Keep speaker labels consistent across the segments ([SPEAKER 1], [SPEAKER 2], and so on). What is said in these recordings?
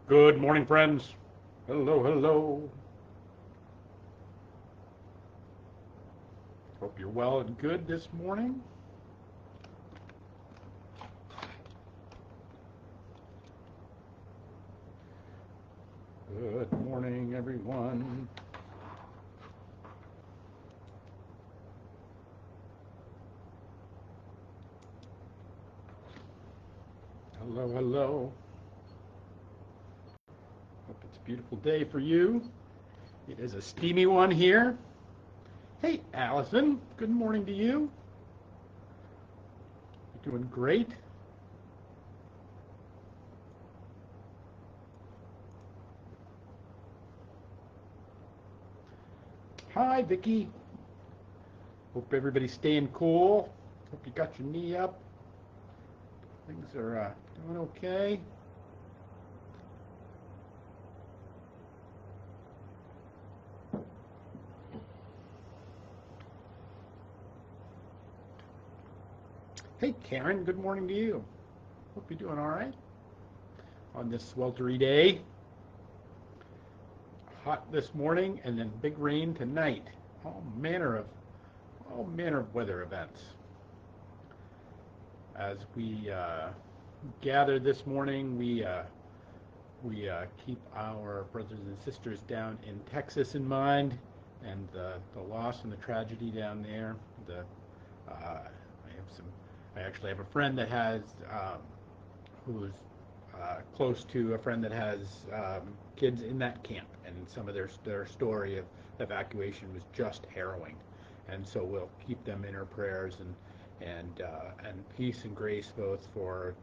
[SPEAKER 1] Good morning, friends. Hello, hello. Hope you're well and good this morning. Good morning, everyone. Hello, hello. Hope it's a beautiful day for you. It is a steamy one here. Hey, Allison. Good morning to you. You're doing great. Hi, Vicky. Hope everybody's staying cool. Hope you got your knee up. Things are doing okay. Hey, Karen. Good morning to you. Hope you're doing all right on this sweltery day. Hot this morning and then big rain tonight. All manner of weather events. As we gather this morning, we keep our brothers and sisters down in Texas in mind, and the loss and the tragedy down there. I actually have a friend that has who's close to a friend that has kids in that camp, and some of their story of evacuation was just harrowing, and so we'll keep them in our prayers and peace and grace both for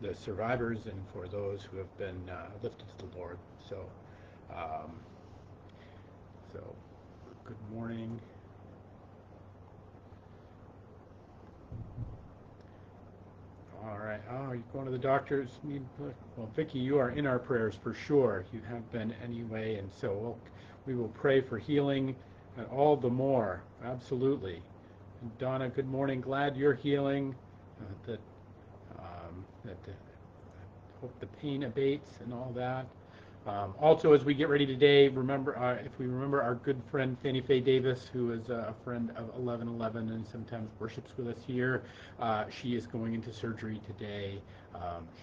[SPEAKER 1] the survivors and for those who have been lifted to the Lord. Um, so good morning. All right. Oh, you're going to the doctors? Well, Vicki, you are in our prayers for sure. You have been anyway, and so we will pray for healing and all the more. Absolutely. And Donna, good morning. Glad you're healing. Hope the pain abates and all that. Also, as we get ready today, remember if we remember our good friend Fannie Faye Davis, who is a friend of 1111 and sometimes worships with us here. She is going into surgery today.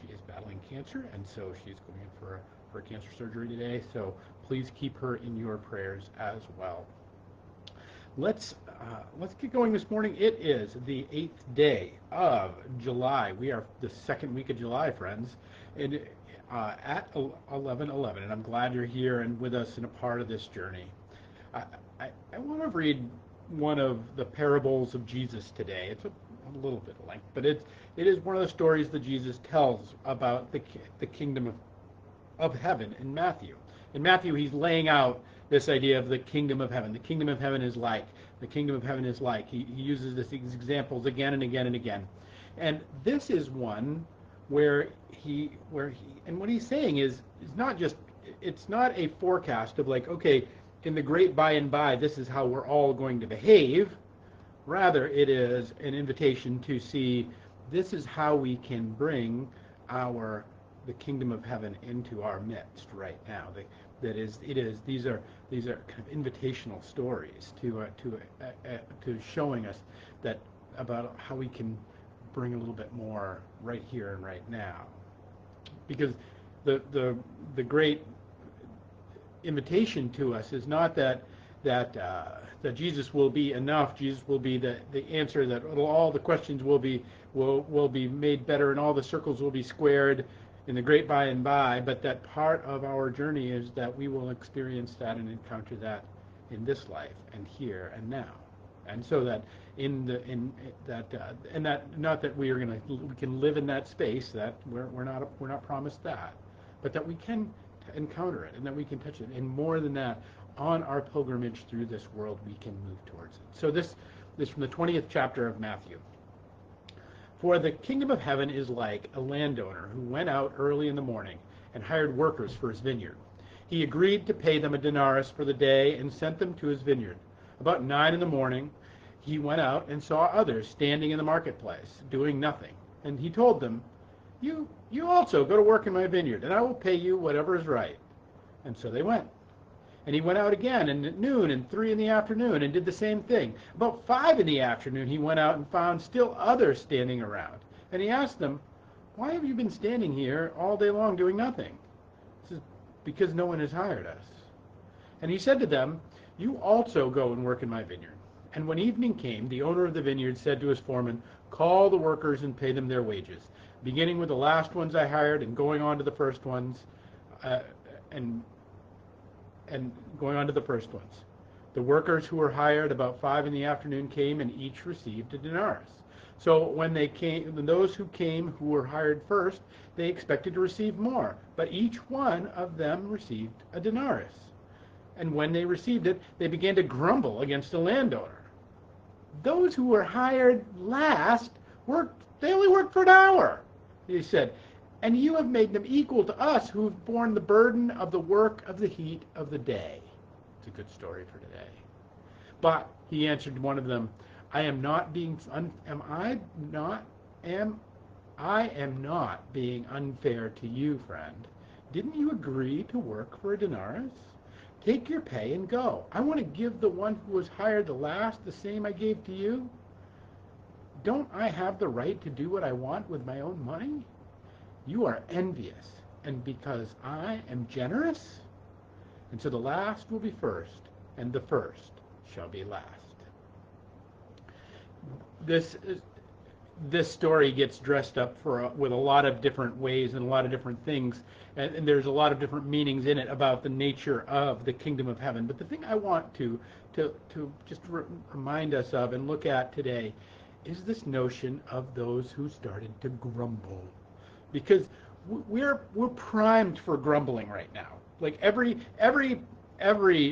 [SPEAKER 1] She is battling cancer, and so she's going in for cancer surgery today. So please keep her in your prayers as well. Let's get going this morning. It is the 8th day of July. We are the second week of July, friends, and at 11:11. And I'm glad you're here and with us and a part of this journey. I want to read one of the parables of Jesus today. It's a little bit length, but it is one of the stories that Jesus tells about the kingdom of heaven in Matthew. In Matthew, he's laying out this idea of the kingdom of heaven. The kingdom of heaven is like. The kingdom of heaven is like. He uses these examples again and again and again. And this is one where and what he's saying is not just, it's not a forecast of like, okay, in the great by and by, this is how we're all going to behave. Rather, it is an invitation to see this is how we can bring the kingdom of heaven into our midst right now. These are kind of invitational stories to showing us that about how we can bring a little bit more right here and right now, because the great invitation to us is not that Jesus will be enough. Jesus will be the answer, that all the questions will be made better and all the circles will be squared in the great by and by, but that part of our journey is that we will experience that and encounter that in this life and here and now. And so that not that we can live in that space, that we're not promised that, but that we can encounter it and that we can touch it. And more than that, on our pilgrimage through this world, we can move towards it. So this from the 20th chapter of Matthew. For the kingdom of heaven is like a landowner who went out early in the morning and hired workers for his vineyard. He agreed to pay them a denarius for the day and sent them to his vineyard. About 9 in the morning, he went out and saw others standing in the marketplace, doing nothing. And he told them, you also go to work in my vineyard, and I will pay you whatever is right." And so they went. And he went out again, and at noon and 3 in the afternoon, and did the same thing. About 5 in the afternoon, he went out and found still others standing around. And he asked them, "Why have you been standing here all day long doing nothing?" He says, "Because no one has hired us." And he said to them, "You also go and work in my vineyard." And when evening came, the owner of the vineyard said to his foreman, "Call the workers and pay them their wages, beginning with the last ones I hired and going on to the first ones, uh, and and going on to the first ones." The workers who were hired about 5 in the afternoon came, and each received a denarius. So when those who came who were hired first, they expected to receive more, but each one of them received a denarius. And when they received it, they began to grumble against the landowner. "Those who were hired last they only worked for an hour," he said, "and you have made them equal to us who have borne the burden of the work of the heat of the day." It's a good story for today. "But," he answered one of them, "I am not being unfair to you, friend. Didn't you agree to work for a denarius? Take your pay and go. I want to give the one who was hired the last the same I gave to you. Don't I have the right to do what I want with my own money? You are envious, and because I am generous, and so the last will be first, and the first shall be last." This story gets dressed up with a lot of different ways and a lot of different things, and there's a lot of different meanings in it about the nature of the kingdom of heaven. But the thing I want to just remind us of and look at today is this notion of those who started to grumble, because we're primed for grumbling right now. Like every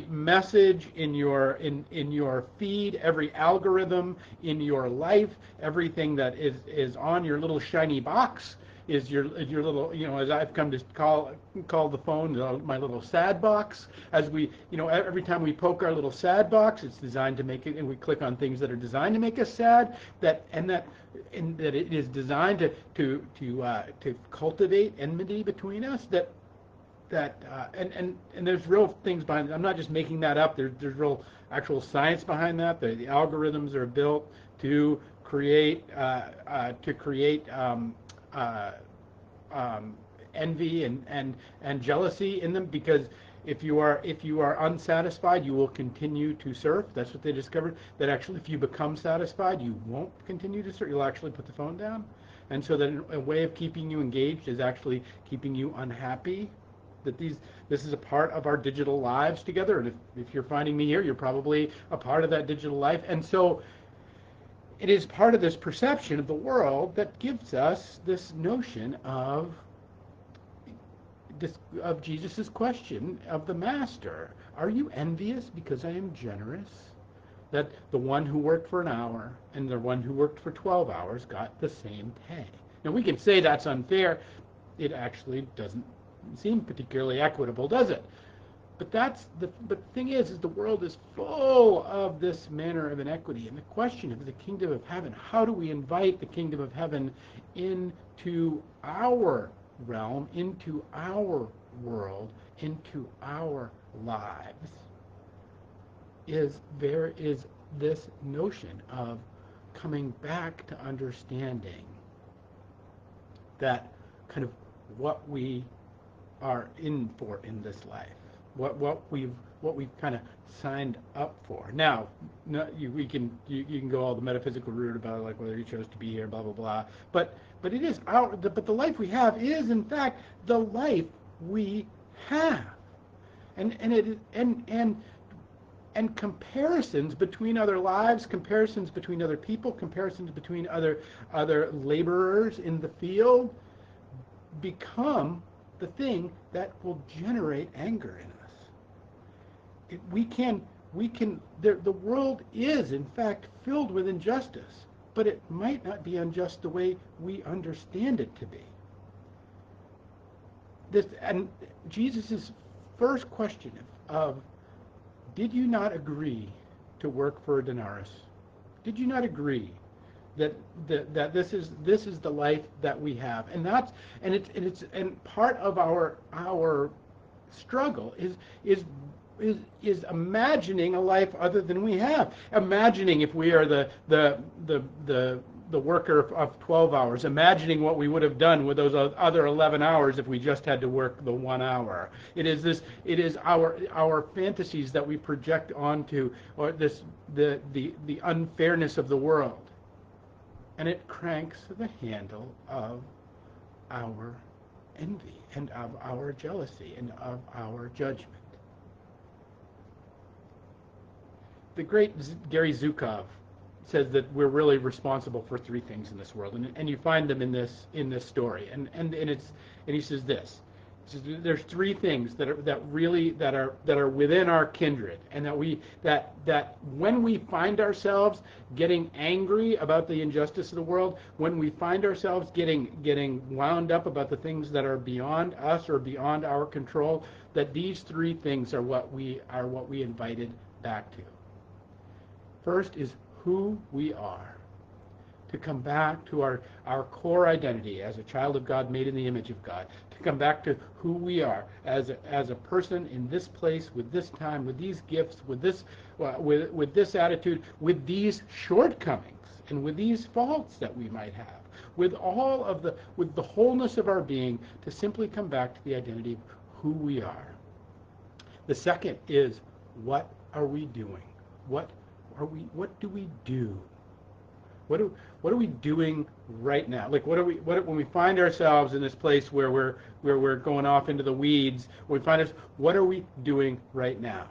[SPEAKER 1] message in your feed, every algorithm in your life, everything that is on your little shiny box is your little, as I've come to call the phone my little sad box. As we, every time we poke our little sad box, it's designed to make it, and we click on things that are designed to make us sad. That it is designed to cultivate enmity between us. And there's real things behind it. I'm not just making that up. There's real actual science behind that. The algorithms are built to create envy and jealousy in them, because if you are unsatisfied, you will continue to surf. That's what they discovered. That actually, if you become satisfied, you won't continue to surf. You'll actually put the phone down. And so that a way of keeping you engaged is actually keeping you unhappy. This is a part of our digital lives together, and if you're finding me here, you're probably a part of that digital life. And so it is part of this perception of the world that gives us this notion of Jesus' question of the master: "Are you envious because I am generous?" That the one who worked for an hour and the one who worked for 12 hours got the same pay. Now we can say that's unfair. It actually doesn't seem particularly equitable, does it? But the thing is the world is full of this manner of inequity. And the question of the kingdom of heaven: how do we invite the kingdom of heaven into our realm, into our world, into our lives? There is this notion of coming back to understanding that kind of what we are in for in this life, what we've kind of signed up for. Now, you can go all the metaphysical route about like whether you chose to be here, blah blah blah. But it is but the life we have is in fact the life we have, and comparisons between other lives, comparisons between other people, comparisons between other laborers in the field become the thing that will generate anger in us. The world is in fact filled with injustice, but it might not be unjust the way we understand it to be. And Jesus' first question of did you not agree to work for a denarius? Did you not agree that that this is the life that we have, and that's and part of our struggle is imagining a life other than we have. Imagining if we are the worker of 12 hours, imagining what we would have done with those other 11 hours if we just had to work the 1 hour. It is our fantasies that we project onto, or the unfairness of the world. And it cranks the handle of our envy and of our jealousy and of our judgment. The great Gary Zukov says that we're really responsible for three things in this world, and you find them in this story. And he says this. He says there's three things that are within our kindred, and that when we find ourselves getting angry about the injustice of the world, when we find ourselves getting wound up about the things that are beyond us or beyond our control, that these three things are what we invited back to. First is who we are, to come back to our core identity as a child of God made in the image of God, to come back to who we are as a person in this place, with this time, with these gifts, with this attitude, with these shortcomings, and with these faults that we might have, with the wholeness of our being, to simply come back to the identity of who we are. The second is, what are we doing? What do we do? What are we doing right now? Like when we find ourselves in this place where we're going off into the weeds, we find us, what are we doing right now?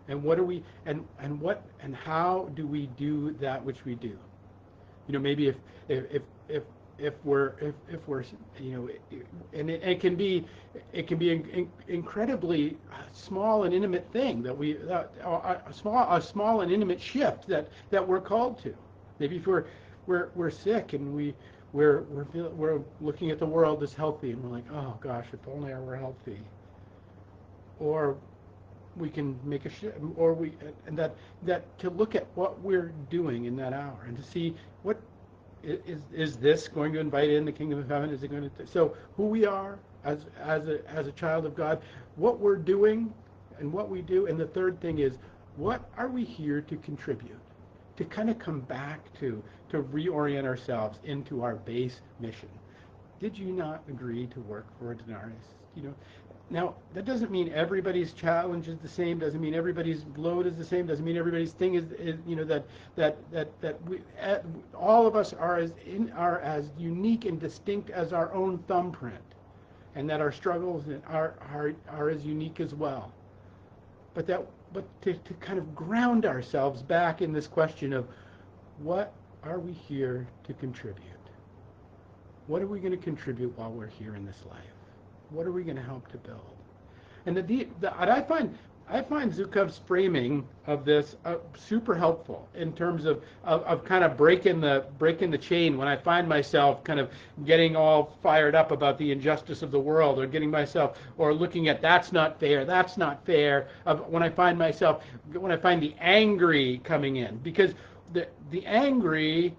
[SPEAKER 1] And what are we and how do we do that which we do? You know, maybe if we're and it can be incredibly small and intimate thing that a small and intimate shift that we're called to. Maybe if we're sick and we're looking at the world as healthy and we're like, oh gosh, if only I were healthy. Or we can make a shift, or that to look at what we're doing in that hour and to see what is this going to invite in the kingdom of heaven? Is it going to? So who we are as a child of God, what we're doing, and what we do, and the third thing is, what are we here to contribute? To kind of come back to reorient ourselves into our base mission. Did you not agree to work for a denarius? You know, now that doesn't mean everybody's challenge is the same. Doesn't mean everybody's load is the same. Doesn't mean everybody's thing is you know that we all of us are as unique and distinct as our own thumbprint, and that our struggles are as unique as well. But to kind of ground ourselves back in this question of, what are we here to contribute? What are we going to contribute while we're here in this life? What are we going to help to build? And I find Zukov's framing of this super helpful in terms of kind of breaking the chain when I find myself kind of getting all fired up about the injustice of the world, or getting myself, or looking at that's not fair, when I find the angry coming in, because the angry,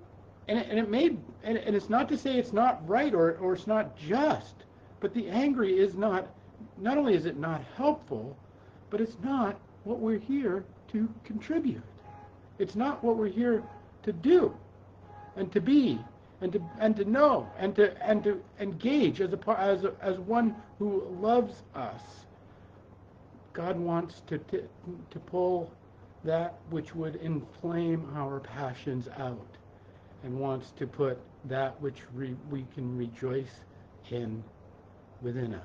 [SPEAKER 1] and it's not to say it's not right or it's not just, but the angry is not only is it not helpful, but it's not what we're here to contribute. It's not what we're here to do, and to be, and to know, and to engage as one who loves us. God wants to pull that which would inflame our passions out, and wants to put that which we can rejoice in within us.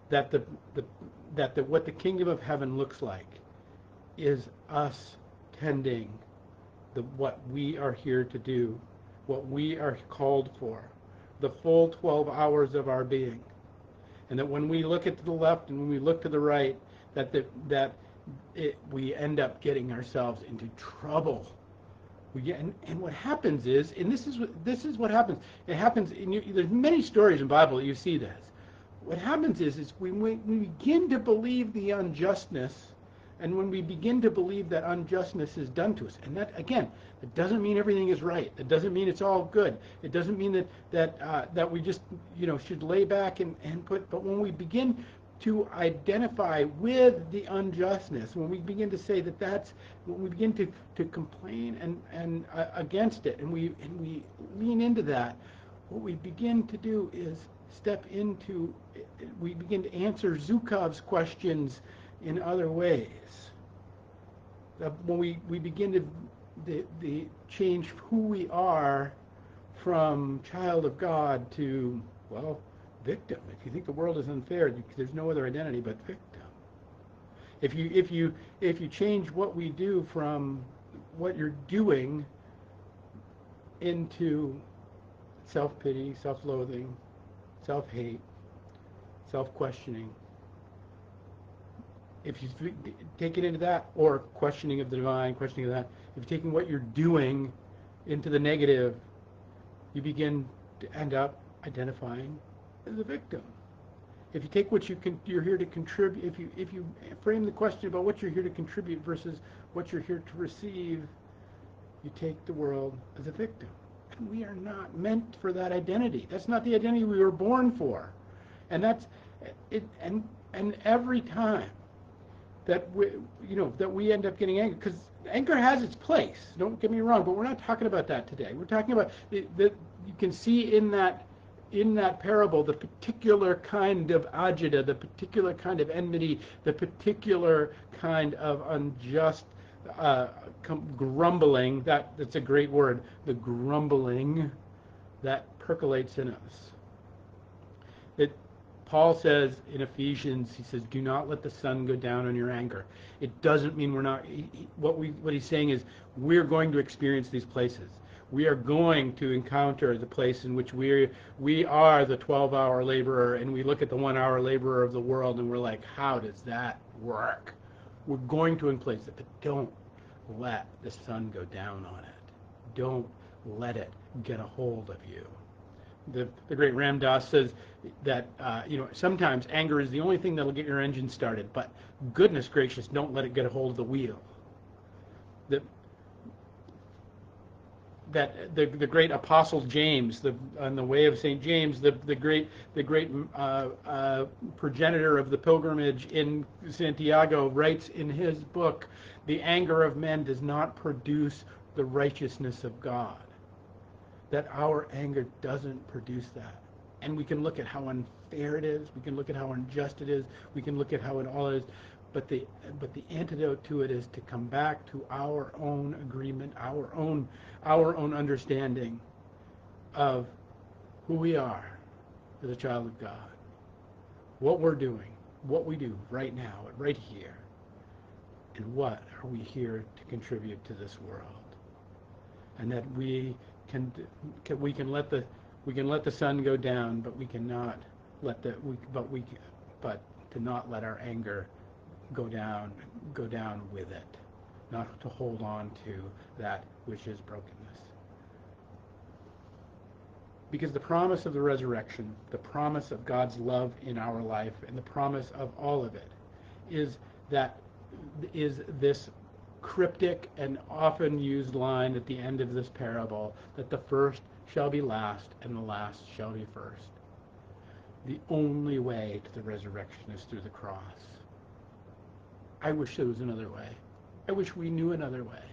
[SPEAKER 1] That what the kingdom of heaven looks like is us tending what we are here to do, what we are called for, the full 12 hours of our being. And that when we look to the left and when we look to the right, we end up getting ourselves into trouble. And what happens is, and this is what happens. It happens. There's many stories in the Bible that you see this. What happens is we begin to believe the unjustness And when we begin to believe that unjustness is done to us, and that again, it doesn't mean everything is right. It doesn't mean it's all good. It doesn't mean that we just should lay back and put. But when we begin to identify with the unjustness, when we begin to say when we begin to complain and against it, and we lean into that, what we begin to do is we begin to answer Zhukov's questions in other ways. When we begin to change who we are from child of God to, well, victim. If you think the world is unfair, there's no other identity but victim. If you change what we do from what you're doing into self-pity, self-loathing, self-hate, self-questioning, if you take it into that, or questioning of the divine, questioning of that, if you're taking what you're doing into the negative, you begin to end up identifying as a victim. If you take what you're here to contribute, if you frame the question about what you're here to contribute versus what you're here to receive, you take the world as a victim. And we are not meant for that identity. That's not the identity we were born for. And that's it. And every time that we end up getting angry, because anger has its place. Don't get me wrong, but we're not talking about that today. We're talking about you can see in that parable the particular kind of agita, the particular kind of enmity, the particular kind of unjust grumbling. That's a great word. The grumbling that percolates in us. That Paul says in Ephesians, he says, "Do not let the sun go down on your anger." It doesn't mean we're not. What he's saying is we're going to experience these places. We are going to encounter the place in which we are the 12-hour laborer, and we look at the 1-hour laborer of the world, and we're like, how does that work? We're going to place it, but don't let the sun go down on it. Don't let it get a hold of you. The great Ram Dass says that sometimes anger is the only thing that'll get your engine started, but goodness gracious, don't let it get a hold of the wheel. The great Apostle James, on the way of St. James, the great progenitor of the pilgrimage in Santiago, writes in his book, "The anger of men does not produce the righteousness of God." That our anger doesn't produce that. And we can look at how unfair it is, we can look at how unjust it is, we can look at how it all is, but the antidote to it is to come back to our own agreement, our own understanding of who we are as a child of God, what we're doing, what we do right now, right here, and what are we here to contribute to this world, and that we can let the sun go down, but we cannot but to not let our anger go down with it, not to hold on to that which is brokenness. Because the promise of the resurrection, the promise of God's love in our life, and the promise of all of it is this cryptic and often used line at the end of this parable, that the first shall be last and the last shall be first. The only way to the resurrection is through the cross. I wish there was another way. I wish we knew another way.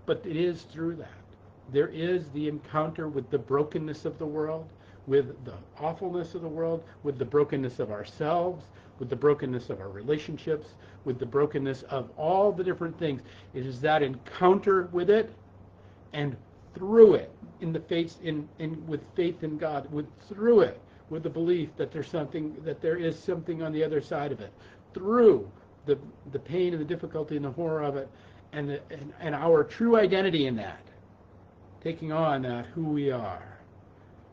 [SPEAKER 1] But it is through that. There is the encounter with the brokenness of the world, with the awfulness of the world, with the brokenness of ourselves, with the brokenness of our relationships, with the brokenness of all the different things. It is that encounter with it, and through it, with faith in God, through it, with the belief that there is something on the other side of it, through the pain and the difficulty and the horror of it, and our true identity in that, taking on that who we are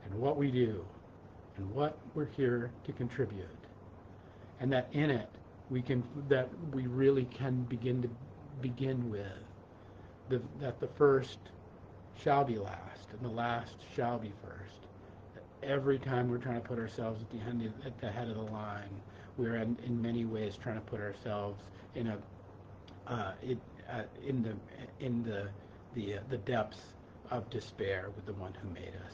[SPEAKER 1] and what we do and what we're here to contribute, and that in it that we really can begin with that the first shall be last and the last shall be first. Every time we're trying to put ourselves at the head of the line, we're in many ways trying to put ourselves in in the depths of despair with the one who made us.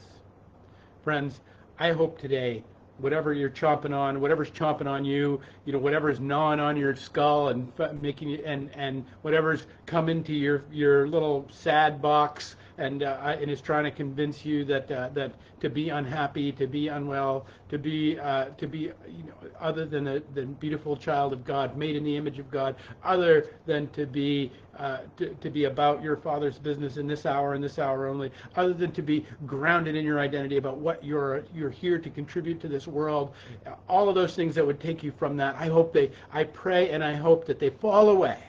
[SPEAKER 1] Friends, I hope today, whatever you're chomping on, whatever's chomping on you, whatever's gnawing on your skull and making you, and whatever's come into your little sad box and is trying to convince you that to be unhappy, to be unwell, to be other than a beautiful child of God, made in the image of God, other than to be about your Father's business in this hour and this hour only, other than to be grounded in your identity about what you're here to contribute to this world, all of those things that would take you from that. I pray and I hope that they fall away,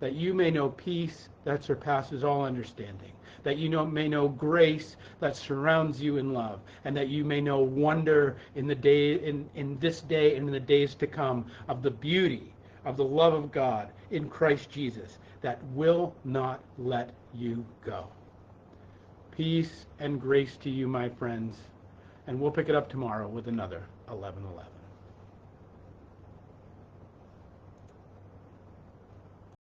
[SPEAKER 1] that you may know peace that surpasses all understanding, that you may know grace that surrounds you in love, and that you may know wonder in the day, in this day and in the days to come, of the beauty of the love of God in Christ Jesus that will not let you go. Peace and grace to you, my friends, and we'll pick it up tomorrow with another 11:11.